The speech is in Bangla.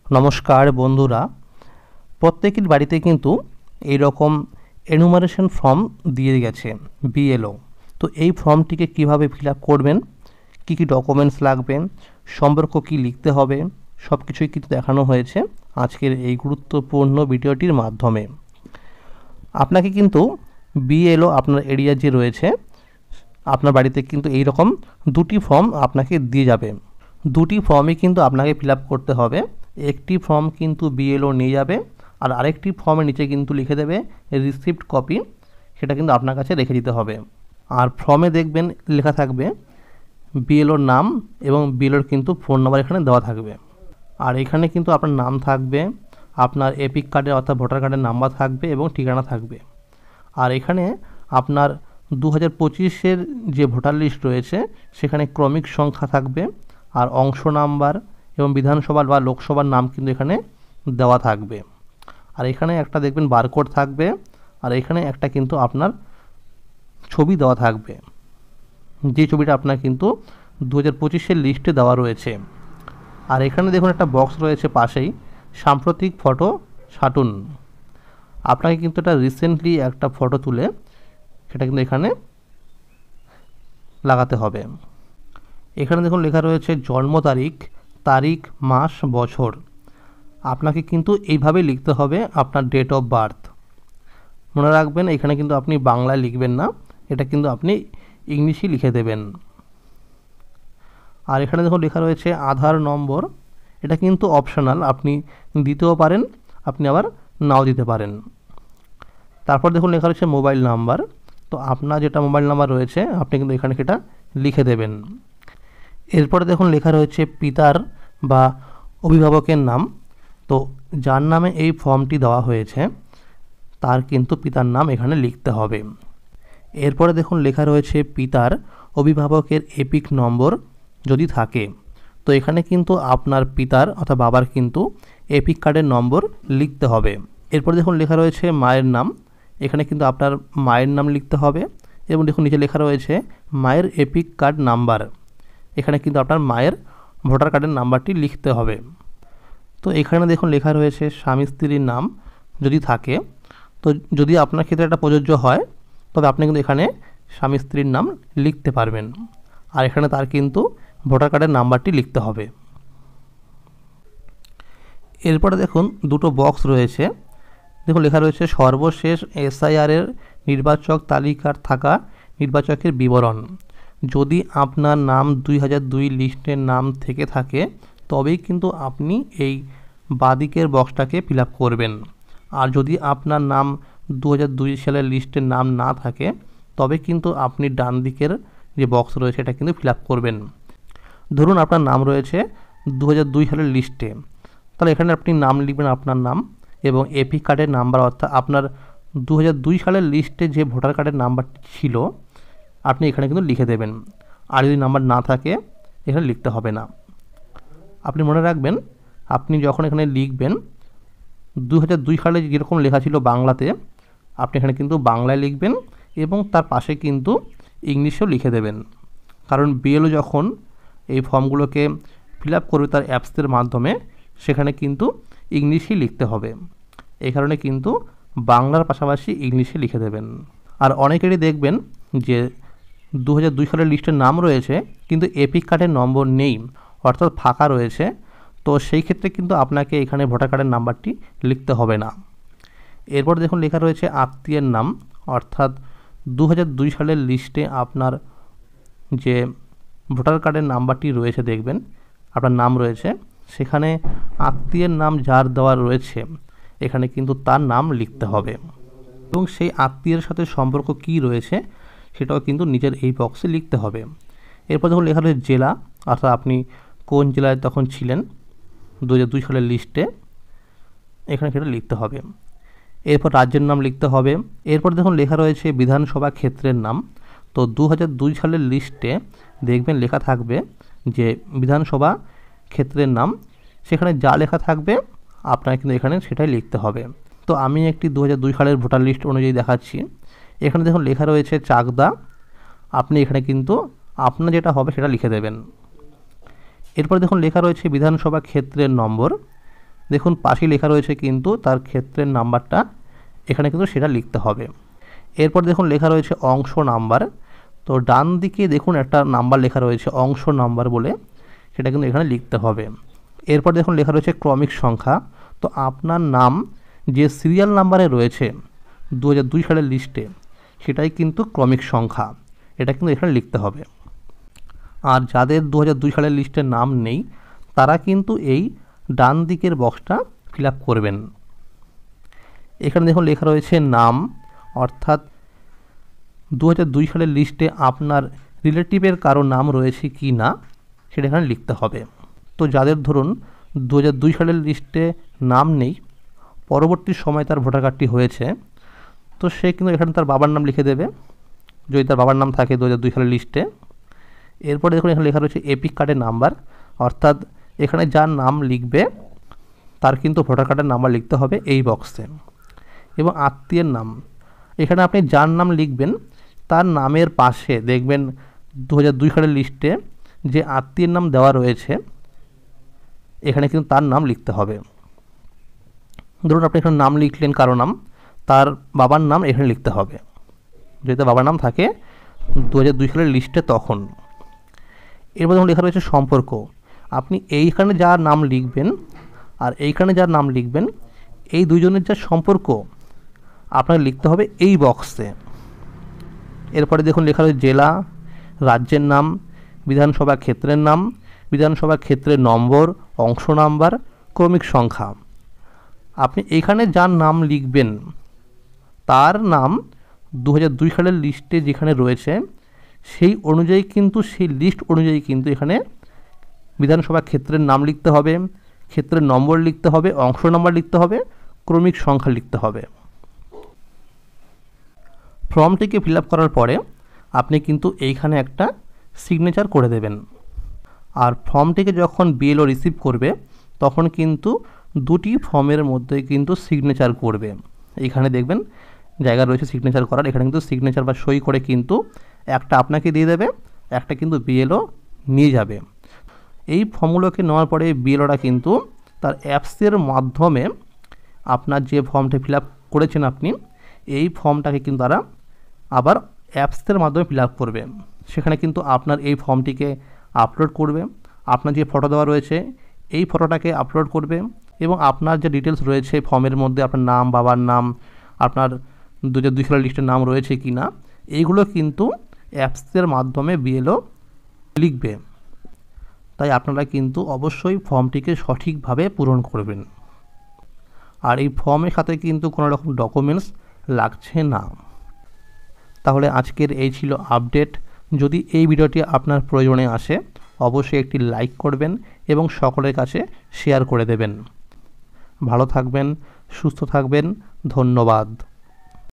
নমস্কার বন্ধুরা, প্রত্যেকের বাড়িতে কিন্তু এই রকম এনুমারেশন ফর্ম দিয়ে গেছে বিএলও। তো এই ফর্মটিকে কিভাবে ফিল আপ করবেন, কী কী ডকুমেন্টস লাগবে, সম্পর্ক কী লিখতে হবে, সব কিছুই কিন্তু দেখানো হয়েছে আজকের এই গুরুত্বপূর্ণ ভিডিওটির মাধ্যমে। আপনাকে কিন্তু বিএলও আপনার এরিয়া যে রয়েছে আপনার বাড়িতে কিন্তু এই রকম দুটি ফর্ম আপনাকে দিয়ে যাবে। দুটি ফর্মই কিন্তু আপনাকে ফিল আপ করতে হবে। একটি ফর্ম কিন্তু বিএলও নিয়ে যাবে, আর আরেকটি ফর্মের নিচে কিন্তু লিখে দেবে রিসিপ্ট কপি, সেটা কিন্তু আপনার কাছে রেখে দিতে হবে। আর ফর্মে দেখবেন লেখা থাকবে বিএলওর নাম এবং বিএলওর কিন্তু ফোন নাম্বার এখানে দেওয়া থাকবে। আর এখানে কিন্তু আপনার নাম থাকবে, আপনার এপিক কার্ডের অর্থাৎ ভোটার কার্ডের নাম্বার থাকবে এবং ঠিকানা থাকবে। আর এখানে আপনার 2025-এর যে ভোটার লিস্ট রয়েছে সেখানে ক্রমিক সংখ্যা থাকবে, আর অংশ নাম্বার এবং বিধানসভা বা লোকসভার নাম কিন্তু এখানে দেওয়া থাকবে। আর এখানে একটা দেখবেন বারকোড থাকবে, আর এখানে একটা কিন্তু আপনার ছবি দেওয়া থাকবে, যে ছবিটা আপনার কিন্তু 2025-এর লিস্টে দেওয়া রয়েছে। আর এখানে দেখুন একটা বক্স রয়েছে পাশেই, সাম্প্রতিক ফটো ছাটুন। আপনাকে কিন্তু এটা রিসেন্টলি একটা ফটো তুলে সেটা কিন্তু এখানে লাগাতে হবে। এখানে দেখুন লেখা রয়েছে জন্ম তারিখ, তারিখ, মাস, বছর। আপনাকে কিন্তু এইভাবে লিখতে হবে আপনার ডেট অফ বার্থ। মনে রাখবেন এখানে কিন্তু আপনি বাংলায় লিখবেন না, এটা কিন্তু আপনি ইংলিশে লিখে দেবেন। আর এখানে দেখুন লেখা রয়েছে আধার নম্বর, এটা কিন্তু অপশনাল, আপনি দিতেও পারেন, আপনি আবার নাও দিতে পারেন। তারপর দেখুন লেখা রয়েছে মোবাইল নাম্বার, তো আপনার যেটা মোবাইল নাম্বার রয়েছে আপনি কিন্তু এখানে সেটা লিখে দেবেন। এরপরে দেখুন লেখা রয়েছে পিতার বা অভিভাবকের নাম, তো যার নামে এই ফর্মটি দেওয়া হয়েছে তার কিন্তু পিতার নাম এখানে লিখতে হবে। এরপরে দেখুন লেখা রয়েছে পিতার অভিভাবকের এপিক নম্বর যদি থাকে, তো এখানে কিন্তু আপনার পিতার অর্থাৎ বাবার কিন্তু এপিক কার্ডের নম্বর লিখতে হবে। এরপর দেখুন লেখা রয়েছে মায়ের নাম, এখানে কিন্তু আপনার মায়ের নাম লিখতে হবে, এবং দেখুন নিচে লেখা রয়েছে মায়ের এপিক কার্ড নাম্বার, এখানে কিন্তু আপনার মায়ের ভোটার কার্ডের নাম্বারটি লিখতে হবে। তো এখানে দেখুন লেখা রয়েছে স্বামী স্ত্রীর নাম যদি থাকে, তো যদি আপনার ক্ষেত্রে এটা প্রযোজ্য হয় তবে আপনি কিন্তু এখানে স্বামী স্ত্রীর নাম লিখতে পারবেন, আর এখানে তার কিন্তু ভোটার কার্ডের নাম্বারটি লিখতে হবে। এরপরে দেখুন দুটো বক্স রয়েছে, দেখুন লেখা রয়েছে সর্বশেষ এসআইআরের নির্বাচক তালিকার থাকা নির্বাচকের বিবরণ। যদি আপনার নাম 2002 লিস্টের নাম থেকে থাকে তবেই কিন্তু আপনি এই বাদিকের বক্সটাকে ফিল আপ করবেন, আর যদি আপনার নাম 2002 সালের লিস্টের নাম না থাকে তবে কিন্তু আপনি ডান দিকের যে বক্স রয়েছে এটা কিন্তু ফিল আপ করবেন। ধরুন আপনার নাম রয়েছে 2002 সালের লিস্টে, তাহলে এখানে আপনি নাম লিখবেন আপনার নাম এবং এপি কার্ডের নাম্বার, অর্থাৎ আপনার 2002 সালের লিস্টে যে ভোটার কার্ডের নাম্বারটি ছিল আপনি এখানে কিন্তু লিখে দেবেন। আর যদি নাম্বার না থাকে এখানে লিখতে হবে না। আপনি মনে রাখবেন আপনি যখন এখানে লিখবেন 2002 সালে যেরকম লেখা ছিল বাংলাতে আপনি এখানে কিন্তু বাংলায় লিখবেন এবং তার পাশে কিন্তু ইংলিশেও লিখে দেবেন, কারণ বিএলও যখন এই ফর্মগুলোকে ফিল আপ করবে তার অ্যাপসের মাধ্যমে সেখানে কিন্তু ইংলিশই লিখতে হবে, এই কারণে কিন্তু বাংলার পাশাপাশি ইংলিশে লিখে দেবেন। আর অনেকেরই দেখবেন যে 2002 সালের লিস্টের নাম রয়েছে কিন্তু এপিক কার্ডের নম্বর নেই, অর্থাৎ ফাঁকা রয়েছে, তো সেই ক্ষেত্রে কিন্তু আপনাকে এখানে ভোটার কার্ডের নাম্বারটি লিখতে হবে না। এরপর দেখুন লেখা রয়েছে আত্মীয়ের নাম, অর্থাৎ 2002 সালের লিস্টে আপনার যে ভোটার কার্ডের নাম্বারটি রয়েছে দেখবেন আপনার নাম রয়েছে, সেখানে আত্মীয়ের নাম যার দেওয়া রয়েছে এখানে কিন্তু তার নাম লিখতে হবে, এবং সেই আত্মীয়ের সাথে সম্পর্ক কী রয়েছে সেটাও কিন্তু নিজের এই বক্সে লিখতে হবে। এরপর যখন লেখা রয়েছে জেলা, অর্থাৎ আপনি কোন জেলায় তখন ছিলেন 2002 সালের লিস্টে, এখানে সেটা লিখতে হবে। এরপর রাজ্যের নাম লিখতে হবে। এরপর দেখুন লেখা রয়েছে বিধানসভা ক্ষেত্রের নাম, তো 2002 সালের লিস্টে দেখবেন লেখা থাকবে যে বিধানসভা ক্ষেত্রের নাম, সেখানে যা লেখা থাকবে আপনার কিন্তু এখানে সেটাই লিখতে হবে। তো আমি একটি 2002 সালের ভোটার লিস্ট অনুযায়ী দেখাচ্ছি। এখানে দেখুন লেখা রয়েছে চাকদা, আপনি এখানে কিন্তু আপনার যেটা হবে সেটা লিখে দেবেন। এরপর দেখুন লেখা রয়েছে বিধানসভা ক্ষেত্রের নম্বর, দেখুন পাশেই লেখা রয়েছে কিন্তু তার ক্ষেত্রের নাম্বারটা এখানে কিন্তু সেটা লিখতে হবে। এরপর দেখুন লেখা রয়েছে অংশ নাম্বার। তো ডান দিকে দেখুন একটা নাম্বার লেখা রয়েছে অংশ নাম্বার বলে, সেটা কিন্তু এখানে লিখতে হবে। এরপর দেখুন লেখা রয়েছে ক্রমিক সংখ্যা। তো আপনার নাম যে সিরিয়াল নাম্বারে রয়েছে 2002 সালের লিস্টে, সেটাই কিন্তু ক্রমিক সংখ্যা, এটা কিন্তু এখানে লিখতে হবে। আর যাদের 2002 সালের লিস্টে নাম নেই তারা কিন্তু এই ডান দিকের বক্সটা ফিল আপ করবেন। এখানে দেখুন লেখা রয়েছে নাম, অর্থাৎ 2002 সালের লিস্টে আপনার রিলেটিভের কারো নাম রয়েছে কি না সেটা এখানে লিখতে হবে। তো যাদের ধরুন 2002 সালের লিস্টে নাম নেই, পরবর্তী সময় তার ভোটার কার্ডটি হয়েছে, তো সে কিন্তু এখানে তার বাবার নাম লিখে দেবে যদি তার বাবার নাম থাকে 2002 সালের লিস্টে। এরপরে দেখুন এখানে লেখা রয়েছে এপিক কার্ডের নাম্বার, অর্থাৎ এখানে যার নাম লিখবে তার কিন্তু ভোটার কার্ডের নাম্বার লিখতে হবে এই বক্সে। এবং আত্মীয়ের নাম, এখানে আপনি যার নাম লিখবেন তার নামের পাশে দেখবেন 2002 সালের লিস্টে যে আত্মীয়ের নাম দেওয়া রয়েছে এখানে কিন্তু তার নাম লিখতে হবে। ধরুন আপনি এখানে নাম লিখলেন কারো নাম, তার বাবার নাম এখানে লিখতে হবে যদি তার বাবার নাম থাকে 2002 সালের লিস্টে তখন। এরপর যখন লেখা রয়েছে সম্পর্ক, আপনি এইখানে যার নাম লিখবেন আর এইখানে যার নাম লিখবেন এই দুজনের যা সম্পর্ক আপনাকে লিখতে হবে এই বক্সে। এরপরে দেখুন লেখা রয়েছে জেলা, রাজ্যের নাম, বিধানসভা ক্ষেত্রের নাম, বিধানসভা ক্ষেত্রের নম্বর, অংশ নাম্বার, ক্রমিক সংখ্যা। আপনি এখানে যার নাম লিখবেন তার নাম 2002 সালের লিস্টে যেখানে রয়েছে সেই অনুযায়ী কিন্তু সেই লিস্ট অনুযায়ী কিন্তু এখানে বিধানসভা ক্ষেত্রের নাম লিখতে হবে, ক্ষেত্রের নম্বর লিখতে হবে, অংশ নাম্বার লিখতে হবে, ক্রমিক সংখ্যা লিখতে হবে। ফর্মটিকে ফিল আপ করার পরে আপনি কিন্তু এইখানে একটা সিগনেচার করে দেবেন। আর ফর্মটিকে যখন বিএলও রিসিভ করবে তখন কিন্তু দুটি ফর্মের মধ্যে কিন্তু সিগনেচার করবে। এখানে দেখবেন জায়গা রয়েছে সিগনেচার করার, এখানে কিন্তু সিগনেচার বা সই করে কিন্তু একটা আপনাকে দিয়ে দেবে, একটা কিন্তু বিএলও নিয়ে যাবে। এই ফর্মগুলোকে নেওয়ার পরে বিএলওরা কিন্তু তার অ্যাপসের মাধ্যমে আপনার যে ফর্মটা ফিল আপ করেছেন আপনি এই ফর্মটাকে কিন্তু তারা আবার অ্যাপসের মাধ্যমে ফিল আপ করবে। সেখানে কিন্তু আপনার এই ফর্মটিকে আপলোড করবে, আপনার যে ফটো দেওয়া রয়েছে এই ফটোটাকে আপলোড করবে এবং আপনার যে ডিটেলস রয়েছে ফর্মের মধ্যে আপনার নাম, বাবার নাম, আপনার 2002 সালের লিস্টের নাম রয়েছে কি না এইগুলো কিন্তু অ্যাপসের মাধ্যমে বিএলও লিখবে। তাই আপনারা কিন্তু অবশ্যই ফর্মটিকে সঠিকভাবে পূরণ করবেন। আর এই ফর্মের সাথে কিন্তু কোনো রকম ডকুমেন্টস লাগছে না। তাহলে আজকের এই ছিল আপডেট। যদি এই ভিডিওটি আপনার প্রয়োজনে আসে অবশ্যই একটি লাইক করবেন এবং সকলের কাছে শেয়ার করে দেবেন। ভালো থাকবেন, সুস্থ থাকবেন, ধন্যবাদ।